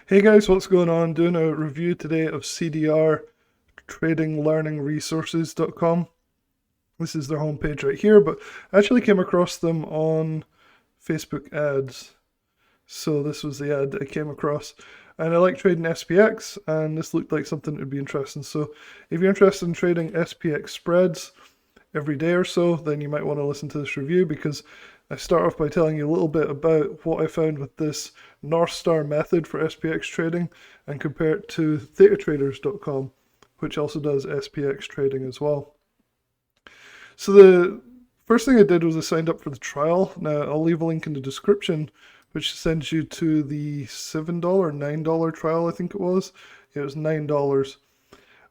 Hey guys, what's going on? Doing a review today of CDR tradinglearningresources.com. This is their homepage right here, but I actually came across them on Facebook ads. So this was the ad that I came across. And I like trading SPX, and this looked like something that would be interesting. So if you're interested in trading SPX spreads every day or so, then you might want to listen to this review, because I start off by telling you a little bit about what I found with this Northstar method for SPX trading and compare it to thetatraders.com, which also does SPX trading as well. So the first thing I did was I signed up for the trial. Now I'll leave a link in the description, which sends you to the $7 or $9 trial, I think it was. It was $9.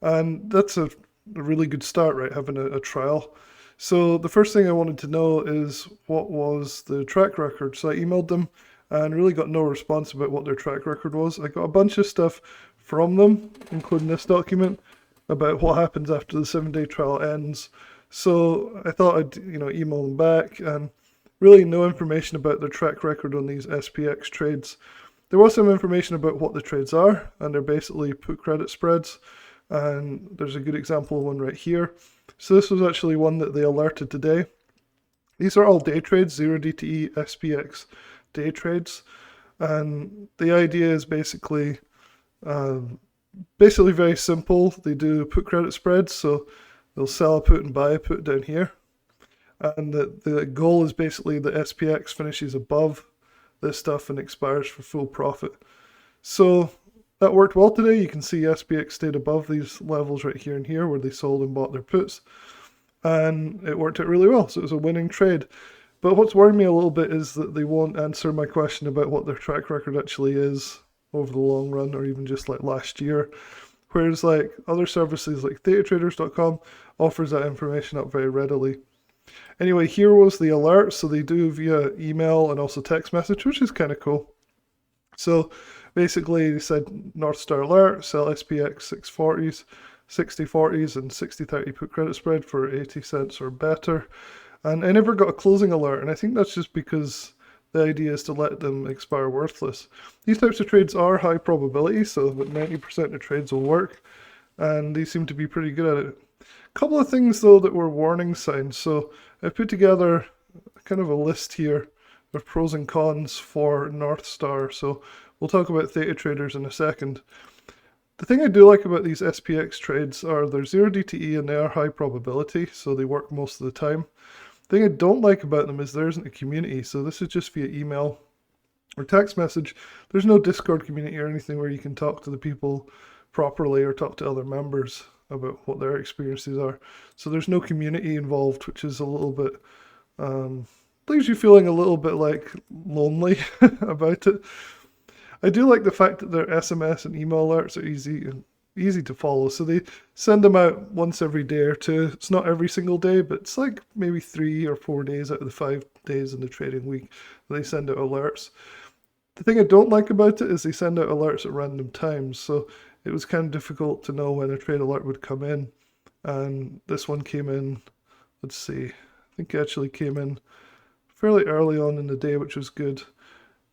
And that's a really good start, right? Having a trial. So the first thing I wanted to know is what was the track record. So I emailed them and really got no response about what their track record was. I got a bunch of stuff from them, including this document, about what happens after the 7-day trial ends. So I thought I'd email them back, and really no information about their track record on these SPX trades. There was some information about what the trades are, and they're basically put credit spreads. And there's a good example of one right here. So this was actually one that they alerted today. These are all day trades, 0 DTE, SPX day trades. And the idea is basically very simple. They do put credit spreads, so they'll sell a put and buy a put down here. And the goal is basically the SPX finishes above this stuff and expires for full profit. So that worked well today. You can see SPX stayed above these levels right here and here where they sold and bought their puts. And it worked out really well. So it was a winning trade. But what's worrying me a little bit is that they won't answer my question about what their track record actually is over the long run, or even just like last year. Whereas like other services like thetatraders.com offers that information up very readily. Anyway, here was the alert. So they do via email and also text message, which is kind of cool. So basically, they said Northstar alert, sell SPX 640s, 6040s, and 6030 put credit spread for 80 cents or better. And I never got a closing alert, and I think that's just because the idea is to let them expire worthless. These types of trades are high probability, so about 90% of trades will work, and they seem to be pretty good at it. A couple of things, though, that were warning signs. So I put together kind of a list here of pros and cons for Northstar. So we'll talk about theta traders in a second. The thing I do like about these SPX trades are they're 0 DTE and they are high probability, so they work most of the time. The thing I don't like about them is there isn't a community, so this is just via email or text message. There's no Discord community or anything where you can talk to the people properly or talk to other members about what their experiences are. So there's no community involved, which is a little bit leaves you feeling a little bit like lonely about it. I do like the fact that their SMS and email alerts are easy to follow. So they send them out once every day or two. It's not every single day, but it's like maybe 3 or 4 days out of the 5 days in the trading week they send out alerts. The thing I don't like about it is they send out alerts at random times. So it was kind of difficult to know when a trade alert would come in. And this one came in, let's see, I think it actually came in fairly early on in the day, which was good.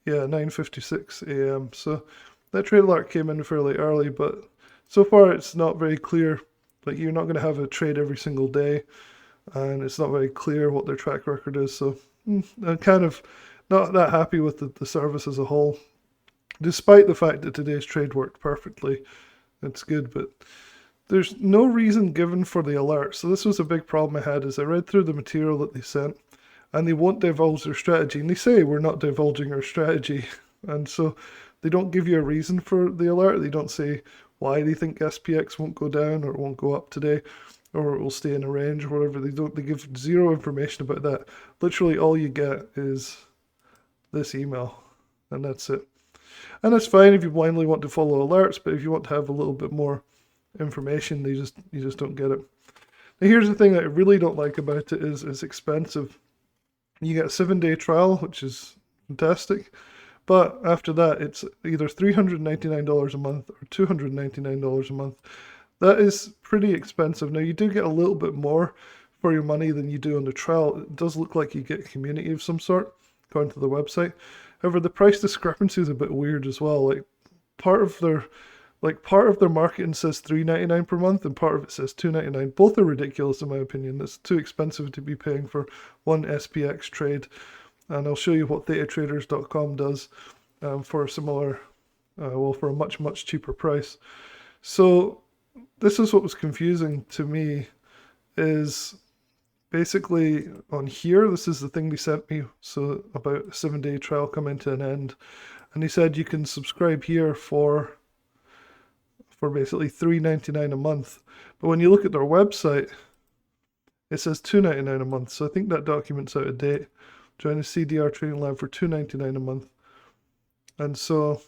Yeah, 9:56 a.m. So that trade alert came in fairly early, but so far it's not very clear. Like, you're not going to have a trade every single day, and it's not very clear what their track record is. So I'm kind of not that happy with the service as a whole, despite the fact that today's trade worked perfectly. It's good, but there's no reason given for the alert. So this was a big problem I had. As I read through the material that they sent, and they won't divulge their strategy. And they say, we're not divulging our strategy. And so they don't give you a reason for the alert. They don't say why they think SPX won't go down or won't go up today, or it will stay in a range or whatever. They give zero information about that. Literally all you get is this email, and that's it. And that's fine if you blindly want to follow alerts, but if you want to have a little bit more information, you just don't get it. Now here's the thing that I really don't like about it is it's expensive. You get a 7-day trial, which is fantastic. But after that, it's either $399 a month or $299 a month. That is pretty expensive. Now, you do get a little bit more for your money than you do on the trial. It does look like you get a community of some sort, according to the website. However, the price discrepancy is a bit weird as well. Like, part of their marketing says $3.99 per month and part of it says $2.99. Both are ridiculous in my opinion. It's too expensive to be paying for one SPX trade. And I'll show you what thetatraders.com does for a similar, for a much, much cheaper price. So this is what was confusing to me, is basically on here, this is the thing they sent me, so about a 7-day trial coming to an end. And he said you can subscribe here for basically $3.99 a month. But when you look at their website, it says $2.99 a month. So I think that document's out of date. Join the CDR trading lab for $2.99 a month. And so,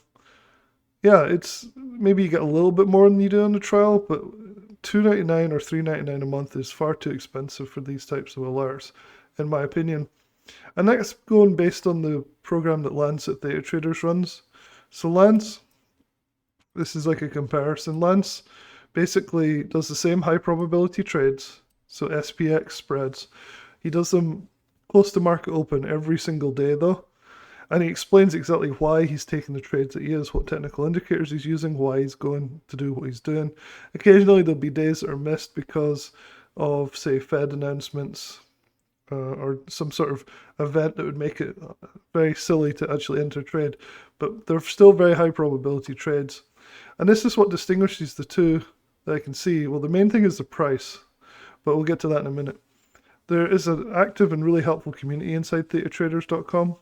yeah, it's maybe you get a little bit more than you do on the trial, but $2.99 or $3.99 a month is far too expensive for these types of alerts, in my opinion. And that's going based on the program that Lance at Theta Traders runs. So Lance, this is like a comparison. Lance basically does the same high probability trades, so SPX spreads. He does them close to market open every single day though. And he explains exactly why he's taking the trades that he is, what technical indicators he's using, why he's going to do what he's doing. Occasionally there'll be days that are missed because of, say, Fed announcements or some sort of event that would make it very silly to actually enter a trade. But they're still very high probability trades. And this is what distinguishes the two that I can see. Well, the main thing is the price, but we'll get to that in a minute. There is an active and really helpful community inside thetatraders.com.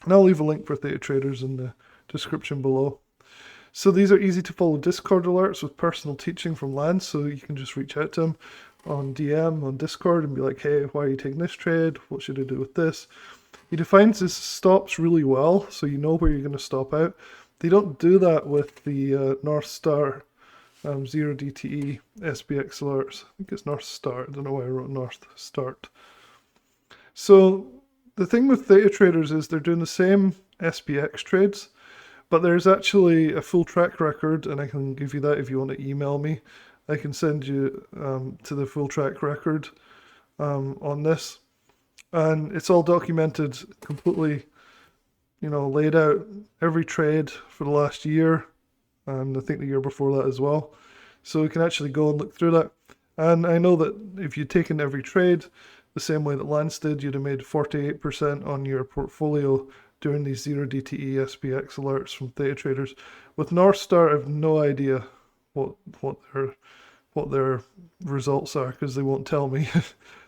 And I'll leave a link for Theta Traders in the description below. So these are easy to follow Discord alerts with personal teaching from Lance, so you can just reach out to him on DM on Discord and be like, hey, why are you taking this trade? What should I do with this? He defines his stops really well, so you know where you're going to stop out. They don't do that with the Northstar 0 DTE SPX alerts. I think it's Northstar. I don't know why I wrote North Start. So the thing with Theta Traders is they're doing the same SPX trades, but there's actually a full track record, and I can give you that if you want to email me. I can send you to the full track record on this. And it's all documented, completely, laid out, every trade for the last year, and I think the year before that as well. So we can actually go and look through that. And I know that if you'd taken every trade the same way that Lance did, you'd have made 48% on your portfolio during these 0 DTE SPX alerts from Theta Traders. With Northstar, I have no idea what their results are because they won't tell me.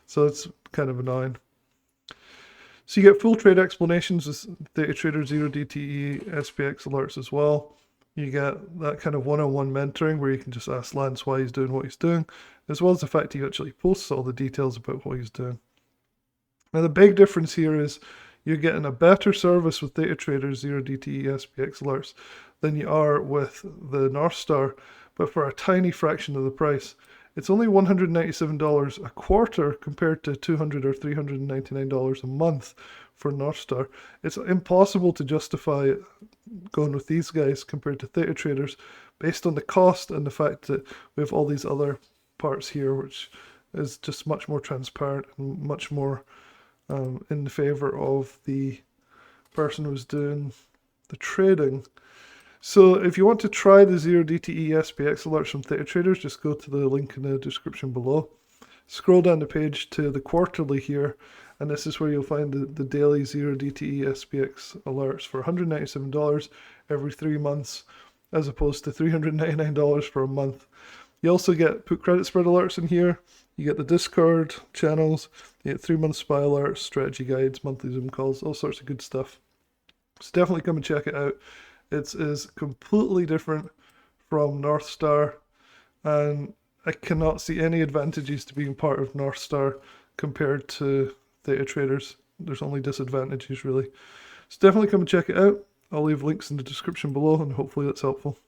So it's kind of annoying. So you get full trade explanations with Theta Traders 0 DTE SPX alerts as well. You get that kind of one-on-one mentoring where you can just ask Lance why he's doing what he's doing, as well as the fact he actually posts all the details about what he's doing. Now the big difference here is you're getting a better service with Theta Traders 0 DTE SPX alerts than you are with the Northstar, but for a tiny fraction of the price. It's only $197 a quarter compared to $200 or $399 a month for Northstar. It's impossible to justify going with these guys compared to Theta Traders based on the cost and the fact that we have all these other parts here, which is just much more transparent and much more in the favor of the person who's doing the trading. So if you want to try the 0 DTE SPX alerts from Theta Traders, just go to the link in the description below. Scroll down the page to the quarterly here, and this is where you'll find the daily 0 DTE SPX alerts for $197 every 3 months, as opposed to $399 for a month. You also get put credit spread alerts in here. You get the Discord channels, you get 3-month SPY alerts, strategy guides, monthly Zoom calls, all sorts of good stuff. So definitely come and check it out. It is completely different from Northstar, and I cannot see any advantages to being part of Northstar compared to Theta Traders. There's only disadvantages really. So definitely come and check it out. I'll leave links in the description below, and hopefully that's helpful.